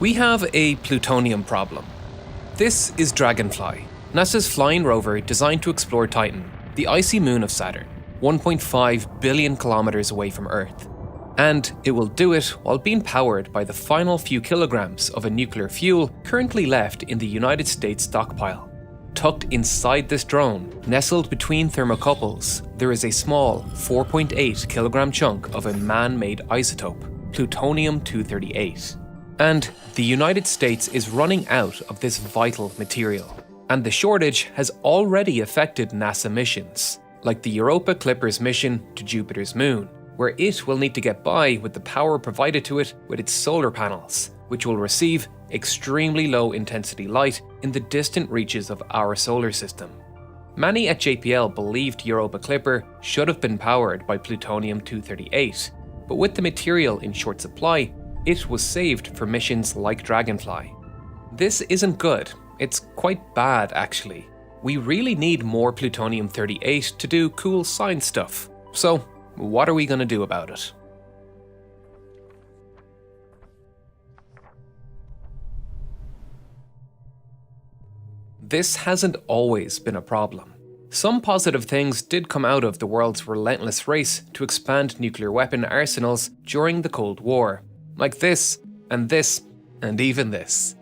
We have a plutonium problem. This is Dragonfly, NASA's flying rover designed to explore Titan, the icy moon of Saturn, 1.5 billion kilometers away from Earth. And it will do it while being powered by the final few kilograms of a nuclear fuel currently left in the United States stockpile. Tucked inside this drone, nestled between thermocouples, there is a small 4.8 kilogram chunk of a man-made isotope, plutonium-238. And the United States is running out of this vital material. And the shortage has already affected NASA missions, like the Europa Clipper's mission to Jupiter's moon, where it will need to get by with the power provided to it with its solar panels, which will receive extremely low intensity light in the distant reaches of our solar system. Many at JPL believed Europa Clipper should have been powered by plutonium-238, but with the material in short supply, it was saved for missions like Dragonfly. This isn't good, it's quite bad actually. We really need more plutonium-38 to do cool science stuff, so what are we going to do about it? This hasn't always been a problem. Some positive things did come out of the world's relentless race to expand nuclear weapon arsenals during the Cold War, like this, and even this.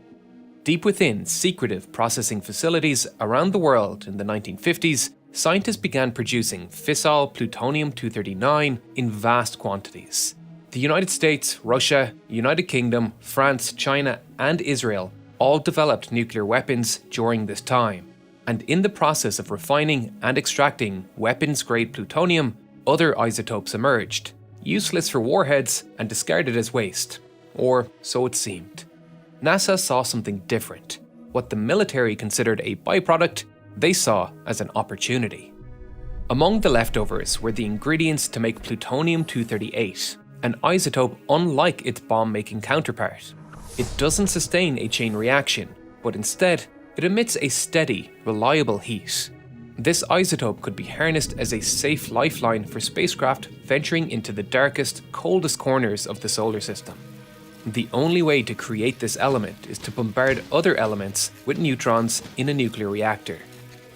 Deep within secretive processing facilities around the world in the 1950s, scientists began producing fissile plutonium-239 in vast quantities. The United States, Russia, United Kingdom, France, China, and Israel all developed nuclear weapons during this time. And in the process of refining and extracting weapons-grade plutonium, other isotopes emerged, useless for warheads and discarded as waste. Or so it seemed. NASA saw something different. What the military considered a byproduct, they saw as an opportunity. Among the leftovers were the ingredients to make plutonium-238, an isotope unlike its bomb-making counterpart. It doesn't sustain a chain reaction, but instead, it emits a steady, reliable heat. This isotope could be harnessed as a safe lifeline for spacecraft venturing into the darkest, coldest corners of the solar system. The only way to create this element is to bombard other elements with neutrons in a nuclear reactor.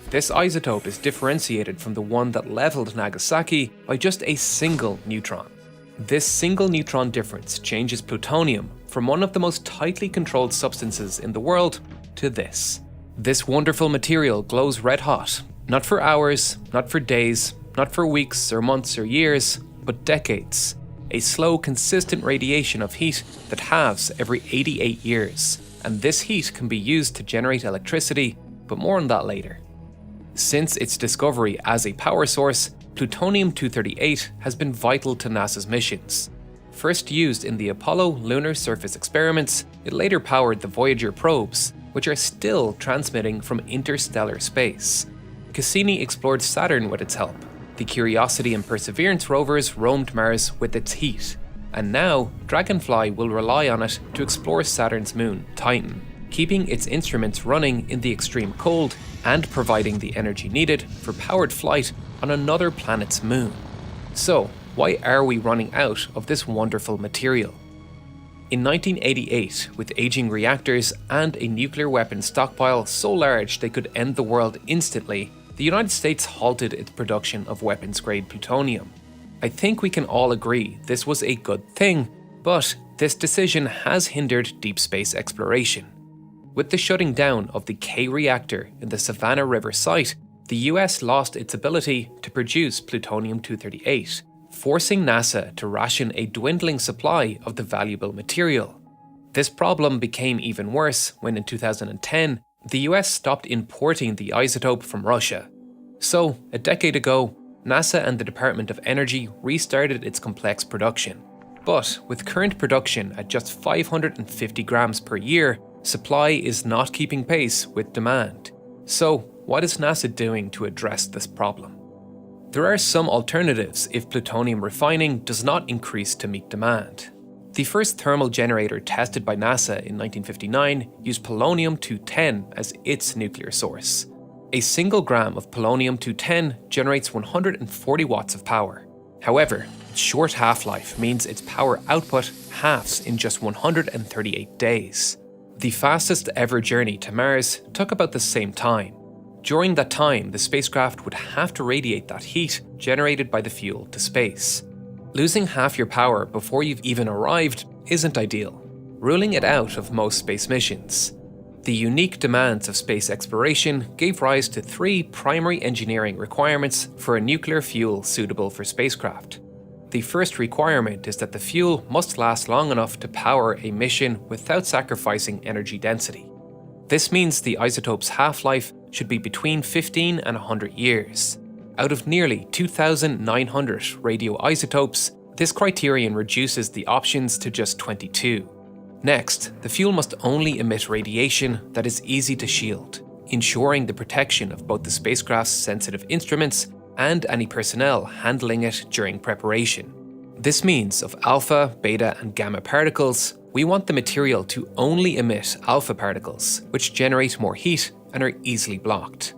This isotope is differentiated from the one that leveled Nagasaki by just a single neutron. This single neutron difference changes plutonium from one of the most tightly controlled substances in the world to this. This wonderful material glows red hot, not for hours, not for days, not for weeks or months or years, but decades. A slow, consistent radiation of heat that halves every 88 years, and this heat can be used to generate electricity, but more on that later. Since its discovery as a power source, plutonium-238 has been vital to NASA's missions. First used in the Apollo lunar surface experiments, it later powered the Voyager probes, which are still transmitting from interstellar space. Cassini explored Saturn with its help. The Curiosity and Perseverance rovers roamed Mars with its heat. And now, Dragonfly will rely on it to explore Saturn's moon, Titan, keeping its instruments running in the extreme cold and providing the energy needed for powered flight on another planet's moon. So, why are we running out of this wonderful material? In 1988, with aging reactors and a nuclear weapons stockpile so large they could end the world instantly, the United States halted its production of weapons-grade plutonium. I think we can all agree this was a good thing, but this decision has hindered deep space exploration. With the shutting down of the K reactor in the Savannah River site, the US lost its ability to produce plutonium-238, forcing NASA to ration a dwindling supply of the valuable material. This problem became even worse when in 2010, the US stopped importing the isotope from Russia. So, a decade ago, NASA and the Department of Energy restarted its complex production. But with current production at just 550 grams per year, supply is not keeping pace with demand. So, what is NASA doing to address this problem? There are some alternatives if plutonium refining does not increase to meet demand. The first thermal generator tested by NASA in 1959 used polonium-210 as its nuclear source. A single gram of polonium-210 generates 140 watts of power. However, Its short half-life means its power output halves in just 138 days. The fastest ever journey to Mars took about the same time. During that time, the spacecraft would have to radiate that heat generated by the fuel to space. Losing half your power before you've even arrived isn't ideal, ruling it out of most space missions. The unique demands of space exploration gave rise to 3 primary engineering requirements for a nuclear fuel suitable for spacecraft. The first requirement is that the fuel must last long enough to power a mission without sacrificing energy density. This means the isotope's half-life should be between 15 and 100 years. Out of nearly 2,900 radioisotopes, this criterion reduces the options to just 22. Next, the fuel must only emit radiation that is easy to shield, ensuring the protection of both the spacecraft's sensitive instruments and any personnel handling it during preparation. This means of alpha, beta, and gamma particles, we want the material to only emit alpha particles, which generate more heat and are easily blocked.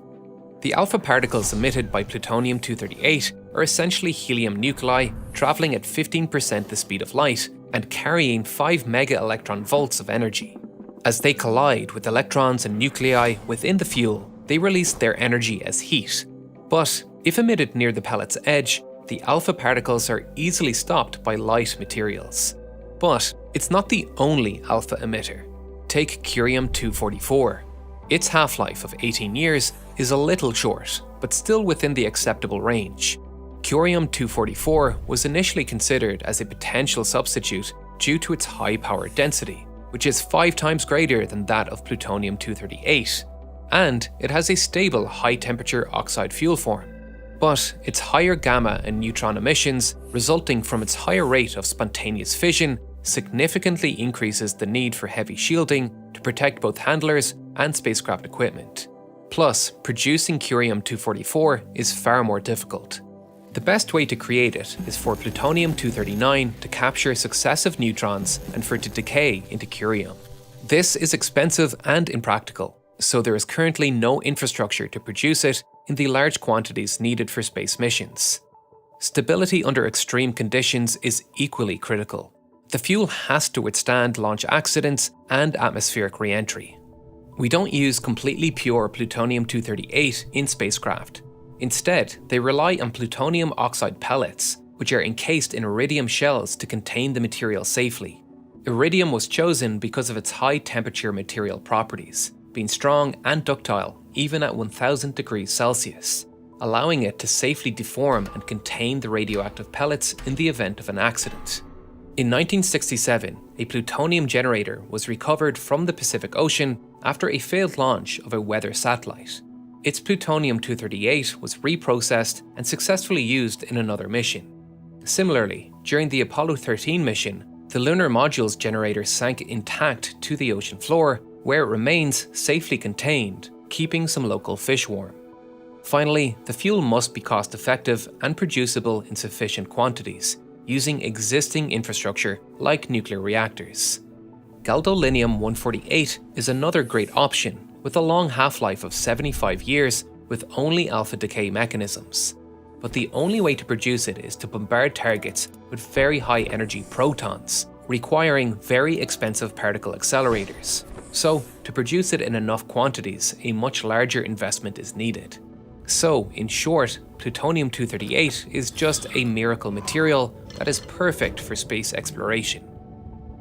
The alpha particles emitted by plutonium-238 are essentially helium nuclei traveling at 15% the speed of light and carrying 5 mega-electron volts of energy. As they collide with electrons and nuclei within the fuel, they release their energy as heat. But if emitted near the pellet's edge, the alpha particles are easily stopped by light materials. But it's not the only alpha emitter. Take curium-244. Its half-life of 18 years is a little short, but still within the acceptable range. Curium-244 was initially considered as a potential substitute due to its high power density, which is 5 times greater than that of plutonium-238, and it has a stable high-temperature oxide fuel form. But its higher gamma and neutron emissions, resulting from its higher rate of spontaneous fission, significantly increases the need for heavy shielding to protect both handlers and spacecraft equipment. Plus, producing curium-244 is far more difficult. The best way to create it is for plutonium-239 to capture successive neutrons and for it to decay into curium. This is expensive and impractical, so there is currently no infrastructure to produce it in the large quantities needed for space missions. Stability under extreme conditions is equally critical. The fuel has to withstand launch accidents and atmospheric re-entry. We don't use completely pure plutonium-238 in spacecraft. Instead, they rely on plutonium oxide pellets, which are encased in iridium shells to contain the material safely. Iridium was chosen because of its high temperature material properties, being strong and ductile even at 1000 degrees Celsius, allowing it to safely deform and contain the radioactive pellets in the event of an accident. In 1967, a plutonium generator was recovered from the Pacific Ocean after a failed launch of a weather satellite. Its plutonium-238 was reprocessed and successfully used in another mission. Similarly, during the Apollo 13 mission, the lunar module's generator sank intact to the ocean floor, where it remains safely contained, keeping some local fish warm. Finally, the fuel must be cost-effective and producible in sufficient quantities, using existing infrastructure like nuclear reactors. Gadolinium-148 is another great option, with a long half-life of 75 years with only alpha decay mechanisms. But the only way to produce it is to bombard targets with very high energy protons, requiring very expensive particle accelerators. So, to produce it in enough quantities, a much larger investment is needed. So, in short, plutonium-238 is just a miracle material that is perfect for space exploration.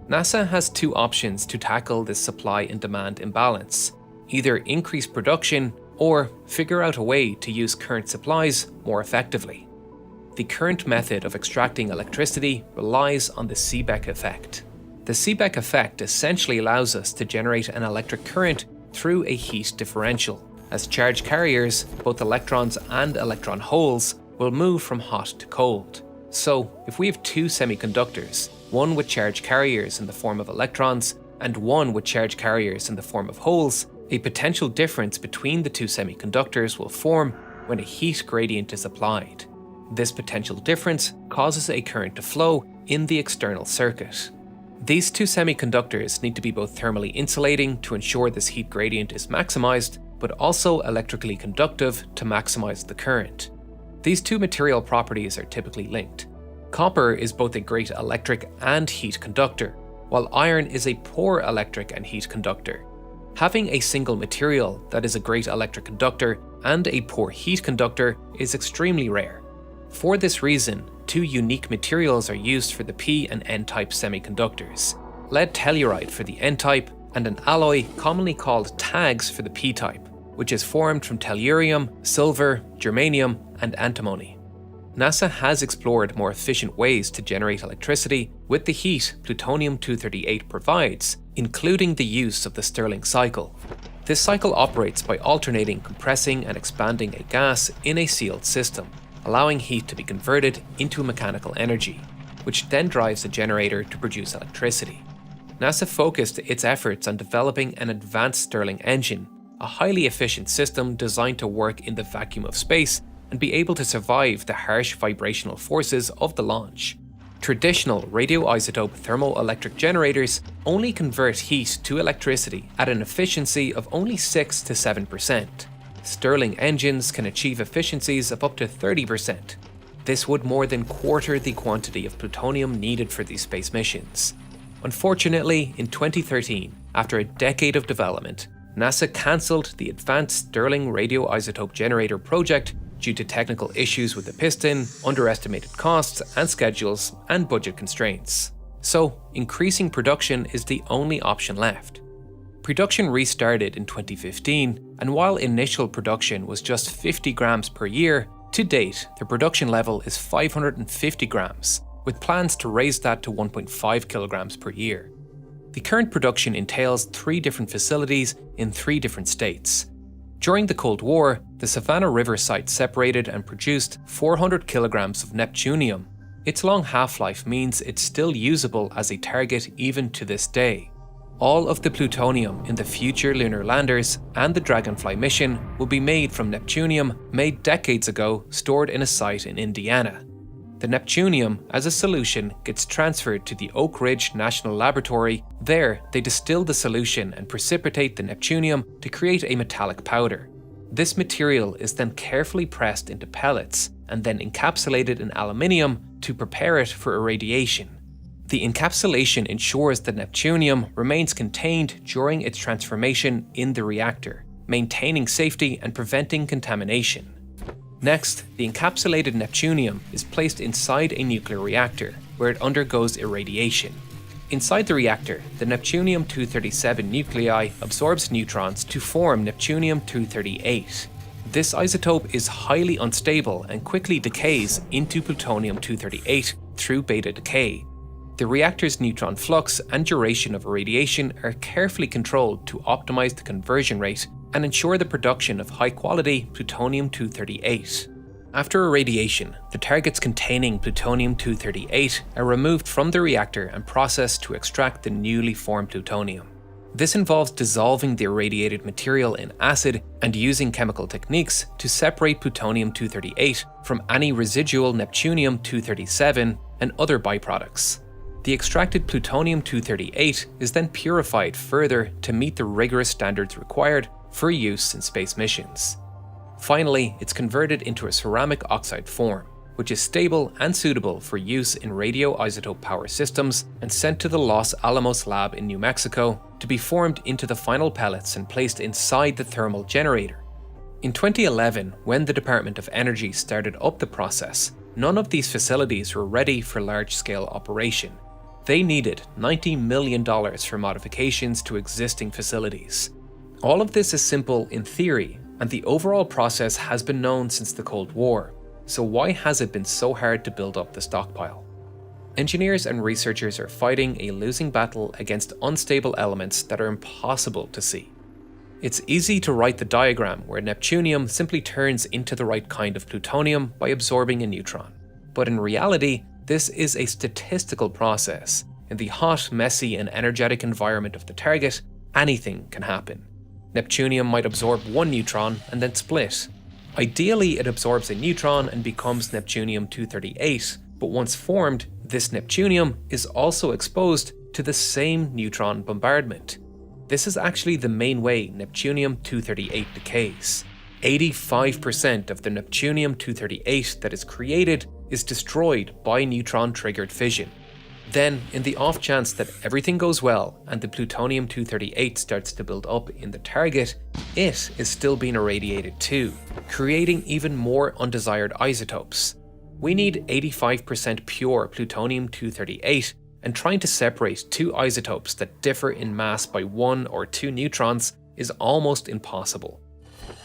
NASA has 2 options to tackle this supply and demand imbalance: either increase production or figure out a way to use current supplies more effectively. The current method of extracting electricity relies on the Seebeck effect. The Seebeck effect essentially allows us to generate an electric current through a heat differential. As charge carriers, both electrons and electron holes will move from hot to cold. So, if we have 2 semiconductors, one with charge carriers in the form of electrons and one with charge carriers in the form of holes, a potential difference between the 2 semiconductors will form when a heat gradient is applied. This potential difference causes a current to flow in the external circuit. These 2 semiconductors need to be both thermally insulating to ensure this heat gradient is maximized, but also electrically conductive to maximize the current. These 2 material properties are typically linked. Copper is both a great electric and heat conductor, while iron is a poor electric and heat conductor. Having a single material that is a great electric conductor and a poor heat conductor is extremely rare. For this reason, two unique materials are used for the P and N-type semiconductors: lead telluride for the N-type and an alloy commonly called tags for the P-type, which is formed from tellurium, silver, germanium, and antimony. NASA has explored more efficient ways to generate electricity with the heat plutonium-238 provides, including the use of the Stirling cycle. This cycle operates by alternating compressing and expanding a gas in a sealed system, allowing heat to be converted into mechanical energy, which then drives a generator to produce electricity. NASA focused its efforts on developing an advanced Stirling engine, a highly efficient system designed to work in the vacuum of space and be able to survive the harsh vibrational forces of the launch. Traditional radioisotope thermoelectric generators only convert heat to electricity at an efficiency of only 6 to 7%. Stirling engines can achieve efficiencies of up to 30%. This would more than quarter the quantity of plutonium needed for these space missions. Unfortunately, in 2013, after a decade of development, NASA cancelled the Advanced Stirling Radioisotope Generator project due to technical issues with the piston, underestimated costs and schedules, and budget constraints. So, increasing production is the only option left. Production restarted in 2015, and while initial production was just 50 grams per year, to date the production level is 550 grams, with plans to raise that to 1.5 kilograms per year. The current production entails 3 different facilities in 3 different states. During the Cold War, the Savannah River site separated and produced 400 kilograms of neptunium. Its long half-life means it's still usable as a target even to this day. All of the plutonium in the future lunar landers and the Dragonfly mission will be made from neptunium made decades ago, stored in a site in Indiana. The neptunium, as a solution, gets transferred to the Oak Ridge National Laboratory. There, they distill the solution and precipitate the neptunium to create a metallic powder. This material is then carefully pressed into pellets and then encapsulated in aluminium to prepare it for irradiation. The encapsulation ensures that neptunium remains contained during its transformation in the reactor, maintaining safety and preventing contamination. Next, the encapsulated neptunium is placed inside a nuclear reactor, where it undergoes irradiation. Inside the reactor, the neptunium-237 nuclei absorbs neutrons to form neptunium-238. This isotope is highly unstable and quickly decays into plutonium-238 through beta decay. The reactor's neutron flux and duration of irradiation are carefully controlled to optimize the conversion rate and ensure the production of high-quality plutonium-238. After irradiation, the targets containing plutonium-238 are removed from the reactor and processed to extract the newly formed plutonium. This involves dissolving the irradiated material in acid and using chemical techniques to separate plutonium-238 from any residual neptunium-237 and other byproducts. The extracted plutonium-238 is then purified further to meet the rigorous standards required for use in space missions. Finally, it's converted into a ceramic oxide form, which is stable and suitable for use in radioisotope power systems and sent to the Los Alamos lab in New Mexico to be formed into the final pellets and placed inside the thermal generator. In 2011, when the Department of Energy started up the process, none of these facilities were ready for large-scale operation. They needed $90 million for modifications to existing facilities. All of this is simple in theory, and the overall process has been known since the Cold War, so why has it been so hard to build up the stockpile? Engineers and researchers are fighting a losing battle against unstable elements that are impossible to see. It's easy to write the diagram where neptunium simply turns into the right kind of plutonium by absorbing a neutron, but in reality, this is a statistical process. In the hot, messy, and energetic environment of the target, anything can happen. Neptunium might absorb one neutron and then split. Ideally, it absorbs a neutron and becomes neptunium-238, but once formed, this neptunium is also exposed to the same neutron bombardment. This is actually the main way neptunium-238 decays. 85% of the neptunium-238 that is created is destroyed by neutron-triggered fission. Then, in the off chance that everything goes well and the plutonium-238 starts to build up in the target, it is still being irradiated too, creating even more undesired isotopes. We need 85% pure plutonium-238, and trying to separate two isotopes that differ in mass by 1 or 2 neutrons is almost impossible.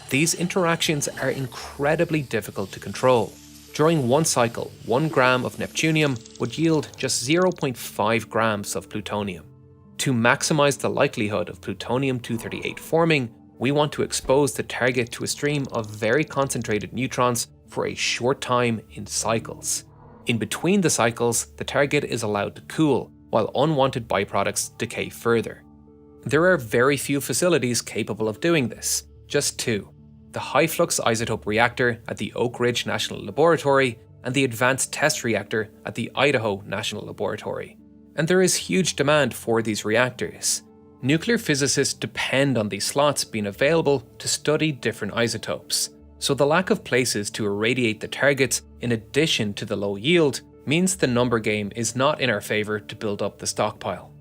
These interactions are incredibly difficult to control. During one cycle, 1 gram of neptunium would yield just 0.5 grams of plutonium. To maximize the likelihood of plutonium-238 forming, we want to expose the target to a stream of very concentrated neutrons for a short time in cycles. In between the cycles, the target is allowed to cool, while unwanted byproducts decay further. There are very few facilities capable of doing this, just 2. The high-flux isotope reactor at the Oak Ridge National Laboratory and the Advanced Test Reactor at the Idaho National Laboratory. And there is huge demand for these reactors. Nuclear physicists depend on these slots being available to study different isotopes, so the lack of places to irradiate the targets in addition to the low yield means the number game is not in our favour to build up the stockpile.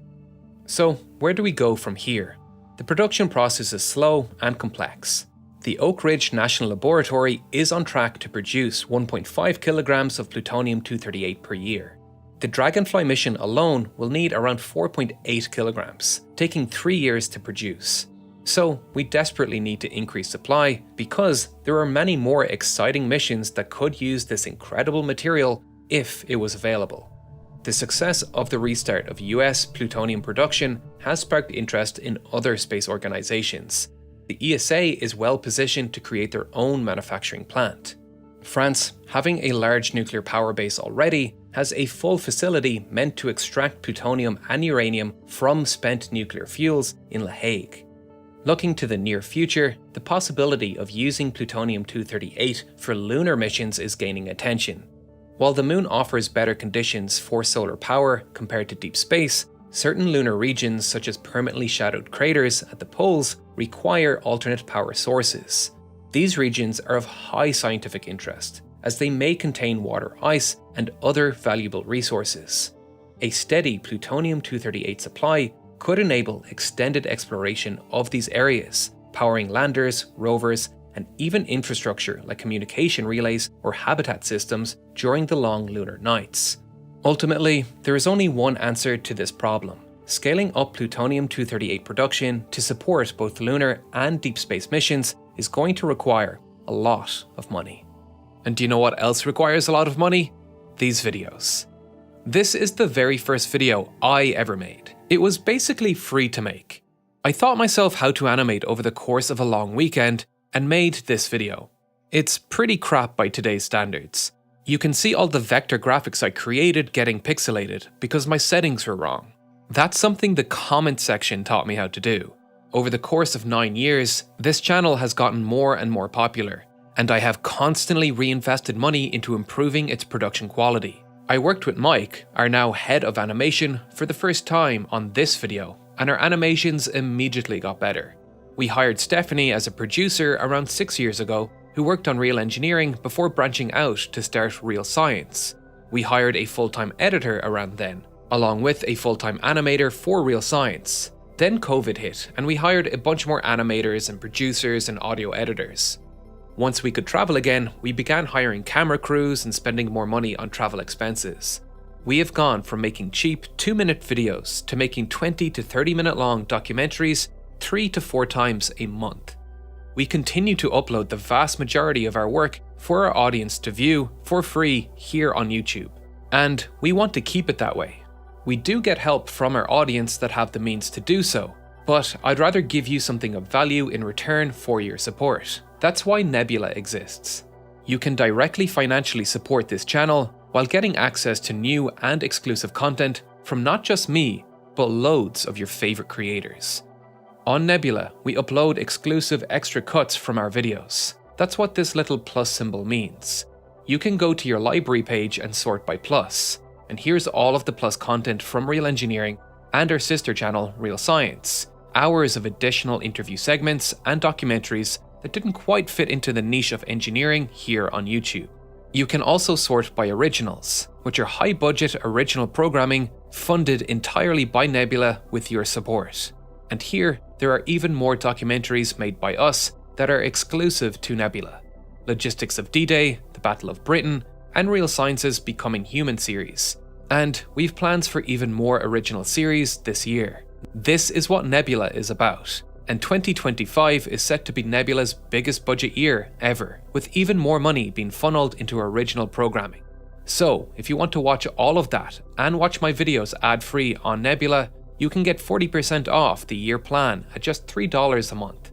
So where do we go from here? The production process is slow and complex. The Oak Ridge National Laboratory is on track to produce 1.5 kilograms of plutonium-238 per year. The Dragonfly mission alone will need around 4.8 kilograms, taking 3 years to produce. So we desperately need to increase supply because there are many more exciting missions that could use this incredible material if it was available. The success of the restart of US plutonium production has sparked interest in other space organizations. The ESA is well positioned to create their own manufacturing plant. France, having a large nuclear power base already, has a full facility meant to extract plutonium and uranium from spent nuclear fuels in La Hague. Looking to the near future, the possibility of using plutonium-238 for lunar missions is gaining attention. While the moon offers better conditions for solar power compared to deep space, certain lunar regions such as permanently shadowed craters at the poles require alternate power sources. These regions are of high scientific interest, as they may contain water ice and other valuable resources. A steady plutonium-238 supply could enable extended exploration of these areas, powering landers, rovers, and even infrastructure like communication relays or habitat systems during the long lunar nights. Ultimately, there is only one answer to this problem. Scaling up plutonium-238 production to support both lunar and deep space missions is going to require a lot of money. And do you know what else requires a lot of money? These videos. This is the very first video I ever made. It was basically free to make. I taught myself how to animate over the course of a long weekend and made this video. It's pretty crap by today's standards. You can see all the vector graphics I created getting pixelated because my settings were wrong. That's something the comment section taught me how to do. Over the course of 9 years, this channel has gotten more and more popular, and I have constantly reinvested money into improving its production quality. I worked with Mike, our now head of animation, for the first time on this video, and our animations immediately got better. We hired Stephanie as a producer around 6 years ago, who worked on Real Engineering before branching out to start Real Science. We hired a full-time editor around then, along with a full-time animator for Real Science. Then COVID hit, and we hired a bunch more animators and producers and audio editors. Once we could travel again, we began hiring camera crews and spending more money on travel expenses. We have gone from making cheap 2-minute videos to making 20 to 30-minute long documentaries 3 to 4 times a month. We continue to upload the vast majority of our work for our audience to view for free here on YouTube, and we want to keep it that way. We do get help from our audience that have the means to do so, but I'd rather give you something of value in return for your support. That's why Nebula exists. You can directly financially support this channel while getting access to new and exclusive content from not just me, but loads of your favorite creators. On Nebula, we upload exclusive extra cuts from our videos. That's what this little plus symbol means. You can go to your library page and sort by plus, and here's all of the plus content from Real Engineering and our sister channel, Real Science. Hours of additional interview segments and documentaries that didn't quite fit into the niche of engineering here on YouTube. You can also sort by originals, which are high-budget original programming funded entirely by Nebula with your support. And here, there are even more documentaries made by us that are exclusive to Nebula. Logistics of D-Day, the Battle of Britain, and Real Science's Becoming Human series. And we've plans for even more original series this year. This is what Nebula is about, and 2025 is set to be Nebula's biggest budget year ever, with even more money being funneled into original programming. So, if you want to watch all of that and watch my videos ad-free on Nebula, you can get 40% off the year plan at just $3 a month.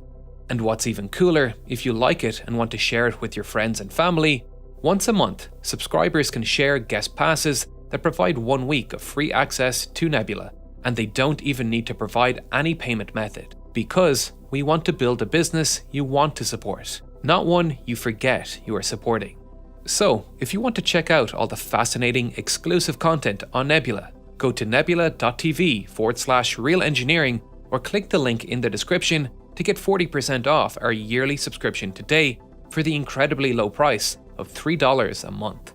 And what's even cooler, if you like it and want to share it with your friends and family, once a month, subscribers can share guest passes that provide 1 week of free access to Nebula, and they don't even need to provide any payment method, because we want to build a business you want to support, not one you forget you are supporting. So, if you want to check out all the fascinating exclusive content on Nebula, go to nebula.tv/real-engineering or click the link in the description to get 40% off our yearly subscription today for the incredibly low price of $3 a month.